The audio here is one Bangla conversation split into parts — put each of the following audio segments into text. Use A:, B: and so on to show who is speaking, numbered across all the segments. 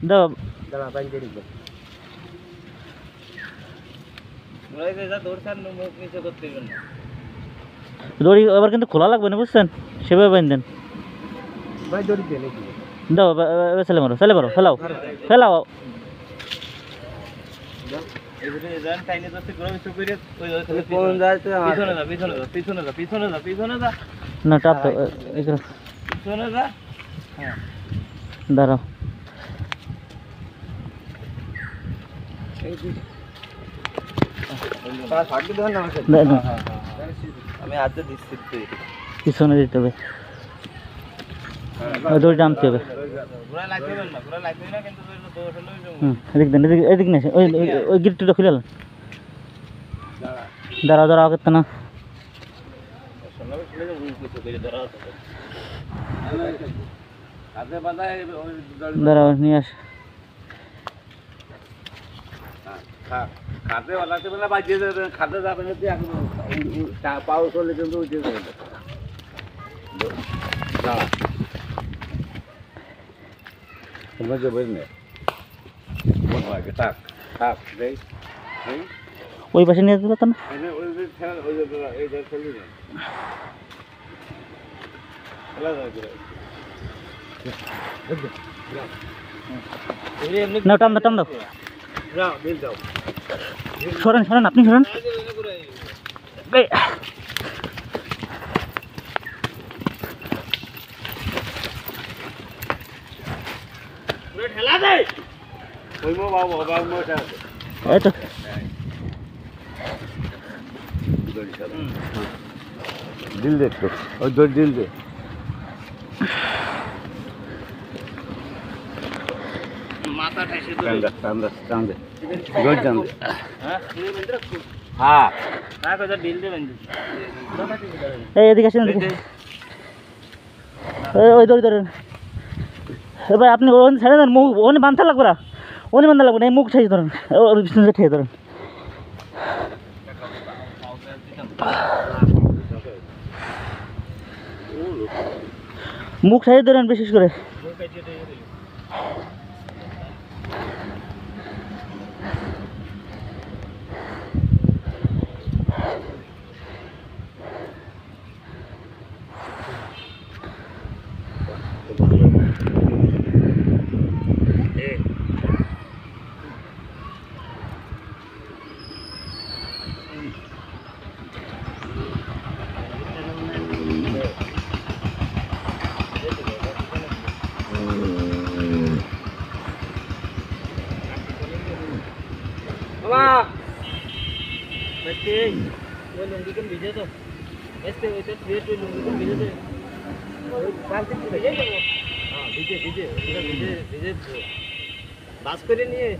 A: দাও
B: দাঁড়া বাইন দিয়ে দিবো ওই যে যা দৌড়ছান মুখ নিচে করতে দিবেন না
A: দড়ি আবার কিন্তু খোলা লাগবে না বুঝছেন সেভাবে বাইন দেন
B: ভাই দড়ি দিয়ে নাকি
A: দাও ছেলে মারো ফেলাও ফেলাও
B: এগুলো যান টাইনে যাচ্ছে গ্রামে চুপড়ে ওই কোন যাইতে পিছনে যা
A: না টাপ তো এগুলো
B: পিছনে যা হ্যাঁ
A: দাঁড়াও
B: আমি হাতে দিচ্ছি
A: পিছনে দিতে হবে দড়ি টানতে হবে এদিক দেন এদিক নেই ওই গিটটা খুলে দাঁড়াও আগের তো না দাঁড়াও নিয়ে আস
B: খাতে বানাতে বেলা বাজিয়ে খাতে যাবে না এখন পাও চলে কিন্তু উঠে যাবে
A: ওই পাশে নিয়ে যেতে পারতাম না টান দাও সরেন আপনি সরেন
B: দিল দেখতো ওই দড়ি দিল দে মাথা ঠাইছে টান দে দড়ি টান দে হ্যাঁ হ্যাঁ কত দিল দে বন্ধু
A: এই এদিকে আসেন ওই দড়ি ধরেন ভাই আপনি ওখানে ছেড়ে দেন মুখ ওখানে বাঁধতে লাগবে না এই মুখ ঠেয়ে ধরেন ওর পিছনে ঠেয়ে ধরেন মুখ ঠেয়ে ধরেন বিশেষ করে
B: लुंगी कम भिजे तो ऐसे वैसे स्वेट लुंगी कम भिजे तो प्लास्टिक भिजे तो हाँ भिजे बास करे नहीं है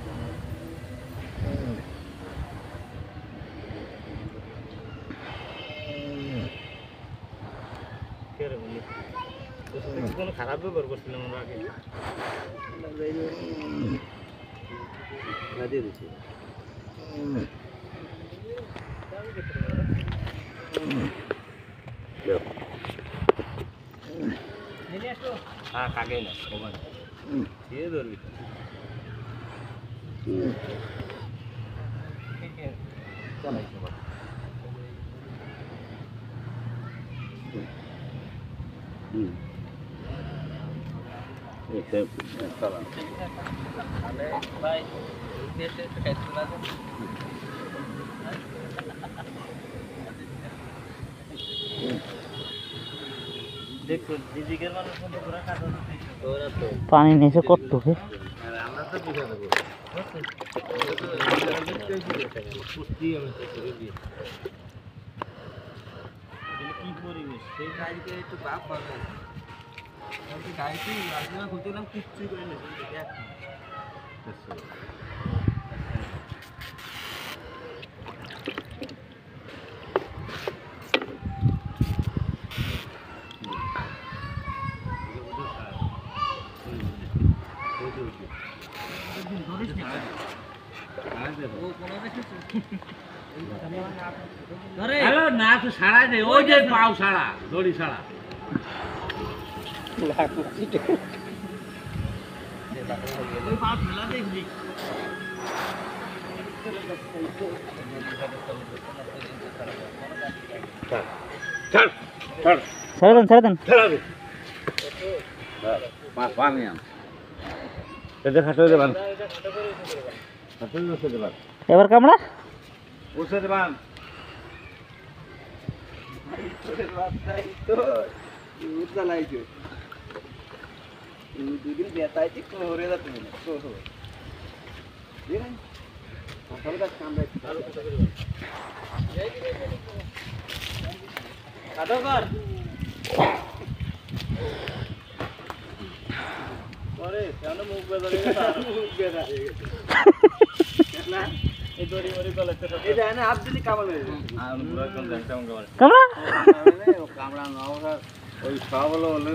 B: क्या रे बोली उसमें कौन खराब भी बरबर सिले मन आगे नदी दिसी हाँ खागे ना ये दौर भी चल भाई कैसे देखो दीदी के मानो तो पूरा काटो तो
A: पानी नीचे করতে হবে
B: আমরা তো বুঝা দেব পুষ্টি আমি করে দিই কি পরিবেশ সেই গাড়িতে একটু বাপ বাবা আমি গাড়িতে রাজনা খুঁজলাম কিচ্ছু করে না দেখ
A: হ্যালো না তো সারা দে ওই যে পাও সারা দড়ি সারা ছেড়ে দেন ছেড়ে দেন। এবার কামড়া।
B: কামড়া ওই সব হলো বলে